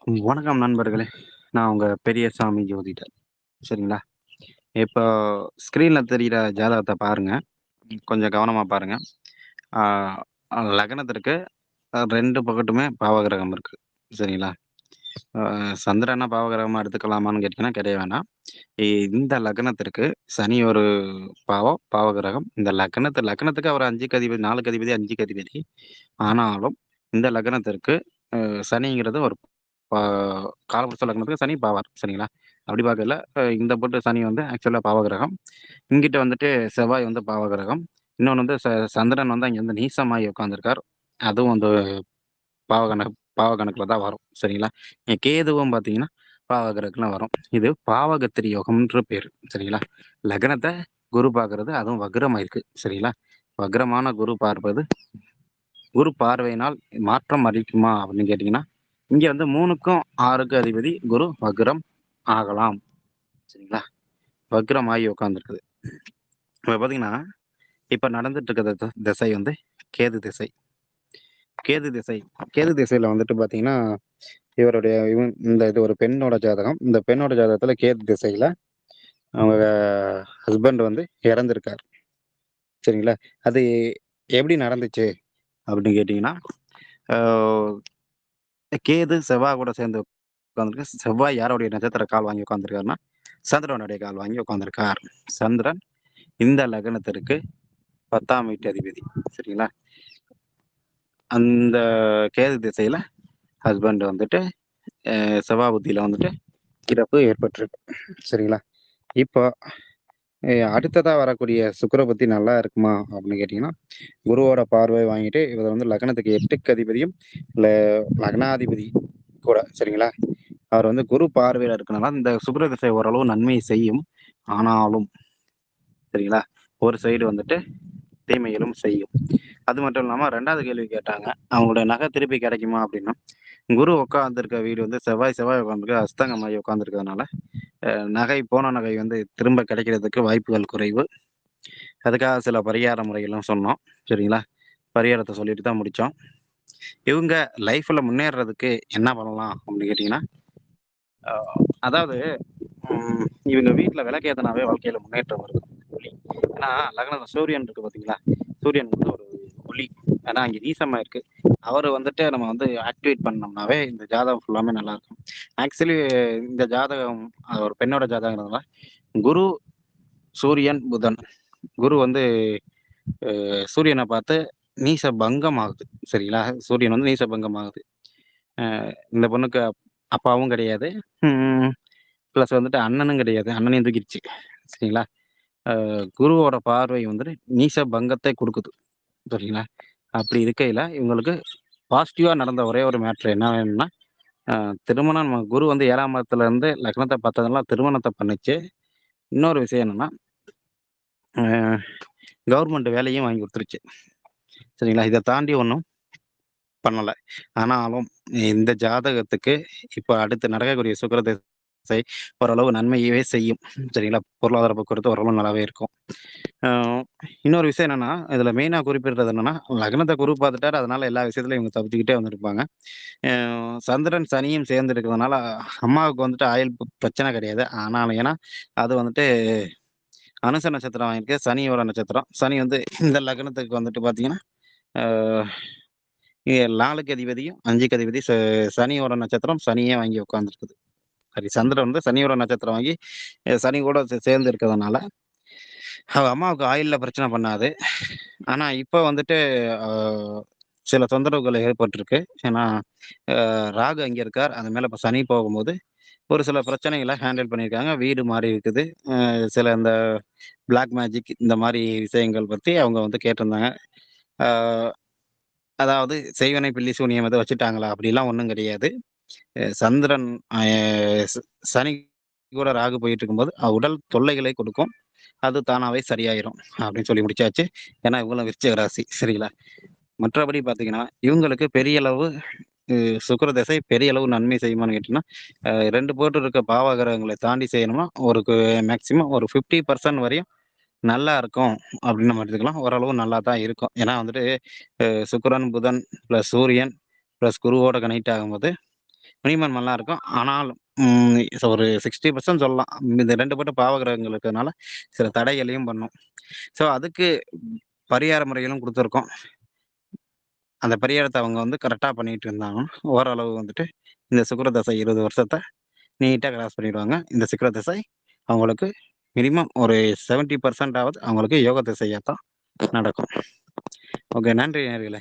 வணக்கம் நண்பர்களே. நான் உங்க பெரியசாமி ஜோதிடர். சரிங்களா? இப்போ ஸ்க்ரீன்ல தெரியிற ஜாதகத்த பாருங்க. கொஞ்சம் கவனமா பாருங்க. ஆ லக்னத்திற்கு 2 பக்கட்டுமே பாவகிரகம் இருக்கு. சரிங்களா? அ சந்திரன பாவகிரகமா எடுத்துக்கலாமான்னு கேட்டீங்கன்னா, கிடையவே வேண்டாம். இந்த லக்னத்திற்கு சனி ஒரு பாவகிரகம். இந்த லக்னத்துக்கு அவர் 5க்கு அதிபதி, 4க்கு அதிபதி, 5க்கு அதிபதி. ஆனாலும் இந்த லக்னத்திற்கு சனிங்கிறது ஒரு பா காலபுருஷ லக்னத்துக்கு சனி பாவார். சரிங்களா? அப்படி பார்க்கையில இந்த போட்டு சனி வந்து ஆக்சுவலா பாவகிரகம். இங்கிட்ட வந்துட்டு செவ்வாய் வந்து பாவகிரகம். இன்னொன்னு வந்து சந்திரன் வந்து அங்க வந்து நீசமாயி உட்கார்ந்திருக்கார். அதுவும் வந்து பாவ கணக்குல தான் வரும். சரிங்களா? கேதுவும் பார்த்தீங்கன்னா, பாவகிரகத்துல வரும். இது பாவகத்திரி யோகம்ன்ற பேரு. சரிங்களா? லக்னத்த குரு பார்க்கிறது, அதுவும் வக்ரமாயிருக்கு. சரிங்களா? வக்ரமான குரு பார்ப்பது, குரு பார்வையினால் மாற்றம் அளிக்குமா அப்படின்னு கேட்டீங்கன்னா, இங்க வந்து 3க்கும் 6க்கும் அதிபதி குரு வக்ரம் ஆகலாம். சரிங்களா? வக்ரம் ஆகி உட்கார்ந்திருக்குது. இப்ப பார்த்தீங்கன்னா, இப்ப நடந்துட்டு இருக்கிற திசை வந்து கேது திசை. கேது திசை. கேது திசையில வந்துட்டு பார்த்தீங்கன்னா, இது ஒரு பெண்ணோட ஜாதகம். இந்த பெண்ணோட ஜாதகத்துல கேது திசையில அவங்க ஹஸ்பண்ட் வந்து இறந்திருக்கார். சரிங்களா? அது எப்படி நடந்துச்சு அப்படின்னு கேட்டீங்கன்னா, ஆ கேது செவ்வாய் கூட சேர்ந்து உட்கார்ந்திருக்கு. செவ்வாய் யாருடைய நட்சத்திர கால் வாங்கி உட்கார்ந்திருக்காருன்னா, சந்திரனுடைய கால் வாங்கி உட்கார்ந்திருக்கார். சந்திரன் இந்த லக்னத்திற்கு 10ஆம் வீட்டு அதிபதி. சரிங்களா? அந்த கேது திசையில ஹஸ்பண்ட் வந்துட்டு செவ்வாய் புத்தியில வந்துட்டு இறப்பு ஏற்பட்டிருக்கு. சரிங்களா? இப்போ அடுத்ததா வரக்கூடிய சுக்கிர புத்தி நல்லா இருக்குமா அப்படின்னு கேட்டீங்கன்னா, குருவோட பார்வை வாங்கிட்டு இவர் வந்து லக்னத்துக்கு 8க்கு அதிபதியும், இல்ல லக்னாதிபதி கூட. சரிங்களா? அவர் வந்து குரு பார்வையில இருக்கனால இந்த சுக்கிர திசை ஓரளவு நன்மை செய்யும். ஆனாலும் சரிங்களா, ஒரு சைடு வந்துட்டு தீமைகளும் செய்யும். அது மட்டும் இல்லாம 2வது கேள்வி கேட்டாங்க. அவங்களுடைய நகை திருப்பி கிடைக்குமா அப்படின்னா, குரு உட்கார்ந்திருக்க வீடு வந்து செவ்வாய் உட்கார்ந்திருக்கு அஸ்தங்கமாகி உட்கார்ந்திருக்கிறதுனால, போன நகை வந்து திரும்ப கிடைக்கிறதுக்கு வாய்ப்புகள் குறைவு. அதுக்காக சில பரிகார முறைகளும் சொன்னோம். சரிங்களா? பரிகாரத்த சொல்லிட்டு தான் முடிச்சோம். இவங்க லைஃப்ல முன்னேறுறதுக்கு என்ன பண்ணலாம் அப்படின்னு கேட்டீங்கன்னா, அ அதாவது இவங்க வீட்ல விளக்கேத்துனாவே வாழ்க்கையில முன்னேற்றம் இருக்கும். ஒளி. ஏன்னா லக்னம் சூரியன் இருக்கு பார்த்தீங்களா? சூரியன் வந்து ஒரு ஒளி. ஏன்னா அங்க நீசமா இருக்கு. அவரு வந்துட்டு நம்ம வந்து ஆக்டிவேட் பண்ணோம்னாவே இந்த ஜாதகம் ஃபுல்லாமே நல்லாருக்கும். ஆக்சுவலி இந்த ஜாதகம் ஒரு பெண்ணோட ஜாதகம்ன்றதுனால குரு, சூரியன், புதன். குரு வந்து சூரியன பார்த்து நீச பங்கம் ஆகுது. சரிங்களா? சூரியன் வந்து நீச பங்கம் ஆகுது. அ இந்த பொண்ணுக்கு அப்பாவும் கிடையாது. ம் பிளஸ் வந்துட்டு அண்ணனும் கிடையாது. அண்ணனையும் தூக்கிருச்சு. சரிங்களா? குருவோட பார்வை வந்துட்டு நீச பங்கத்தை குடுக்குது. சரிங்களா? அப்படி இருக்கையில இவங்களுக்கு பாசிட்டிவா நடந்த ஒரே ஒரு மேட்டர் என்ன வேணும்னா, அ திருமணம் குரு வந்து 7ஆம் இடத்துல இருந்து லக்னத்த பார்த்ததுனால திருமணத்த பண்ணுச்சு. இன்னொரு விஷயம் என்னன்னா, அ கவர்மெண்ட் வேலையும் வாங்கி குடுத்துருச்சு. சரிங்களா? இத தாண்டி ஒண்ணும் பண்ணல. ஆனாலும் இந்த ஜாதகத்துக்கு இப்ப அடுத்து நடக்கக்கூடிய சுக்கிர திசை ஓரளவு நன்மையவே செய்யும். சரிங்களா? பொருளாதார போக்குவரத்து ஓரளவு நல்லாவே இருக்கும். அ இன்னொரு விஷயம் என்னன்னா, இதுல மெயினா குறிப்பிடுறது என்னன்னா, லக்னத்த குரு பார்த்துட்டாரு. அதனால எல்லா விஷயத்துலயும் இவங்க தப்பிச்சுக்கிட்டே வந்திருப்பாங்க. அ சந்திரன், சனியும் சேர்ந்து இருக்கிறதுனால அம்மாவுக்கு வந்துட்டு ஆயுள் பிரச்சனை கிடையாது. ஆனாலும் ஏன்னா, அது வந்துட்டு அனுச நட்சத்திரம் வாங்கியிருக்கு. சனியோட நட்சத்திரம். சனி வந்து இந்த லக்னத்துக்கு வந்துட்டு பார்த்தீங்கன்னா, அ 4க்கு அதிபதியும், 5க்கு அதிபதி சனியோட நட்சத்திரம் சனியே வாங்கி உட்கார்ந்திருக்குது. சாரி சந்திரன் வந்து சனியோட நட்சத்திரம் வாங்கி சனி கூட சேர்ந்து இருக்கிறதுனால, அவங்க அம்மாவுக்கு ஆயுள்ல பிரச்சனை பண்ணாது. ஆனா இப்ப வந்துட்டு அ சில தொந்தரவுகள் ஏற்பட்டிருக்கு. ஏன்னா, ராகு அங்க இருக்கார். அது மேல இப்ப சனி போகும்போது, ஒரு சில பிரச்சனைகள ஹேண்டில் பண்ணியிருக்காங்க. வீடு மாறி இருக்குது. சில இந்த பிளாக் மேஜிக் இந்த மாரி விஷயங்கள் பத்தி அவங்க வந்து கேட்டிருந்தாங்க. ஆ அதாவது செய்வனை, பில்லி, சூனியம் எதுவும் வச்சுட்டாங்களா? அப்படிலாம் ஒண்ணும் கிடையாது. சந்திரன் அ ஸ் சனி கூட ராகு போயிட்டுருக்கும்போது, உடல் தொல்லைகளை கொடுக்கும். அது தானாவே சரியாயிரும். அப்படின்னு சொல்லி முடிச்சாச்சு. ஏன்னா இவங்களும் விருச்சிக ராசி. சரிங்களா? மற்றபடி பார்த்தீங்கன்னா, இவங்களுக்கு பெரிய அளவு சுக்கிர திசை பெரிய அளவு நன்மை செய்யுமான்னு கேட்டீங்கன்னா, 2 போட்டு இருக்க பாவகிரகங்கள தாண்டி செய்யணும்னா, மேக்ஸிமம் ஒரு 50% வரையும் நல்லா இருக்கும் அப்படின்னு நம்ம எடுத்துக்கலாம். ஓரளவு நல்லா தான் இருக்கும். ஏன்னா வந்துட்டு சுக்கிரன், புதன் பிளஸ் சூரியன் பிளஸ் குருவோட கனெக்ட் ஆகும்போது, மினிமம் நல்லா இருக்கும். ஆனாலும் ஒரு 60% சொல்லலாம். இந்த 2 பட்டும் பாவகிரகங்கள் இருக்கிறதுனால சில தடைகளையும் பண்ணும். ஸோ அதுக்கு பரிகார முறைகளும் குடுத்துருக்கோம். அந்த பரிகாரத்த அவங்க வந்து கரெக்ட்டா பண்ணிட்டு இருந்தாங்கன்னா, ஓரளவு வந்துட்டு இந்த சுக்கிர தசை 20 வருஷத்த நீட்டா கிராஸ் பண்ணிடுவாங்க. இந்த சுக்கிர திசை அவங்களுக்கு மினிமம் ஒரு 70% ஆவது அவங்களுக்கு யோக திசையா தான் நடக்கும். ஓகே. நன்றி நேயர்களே.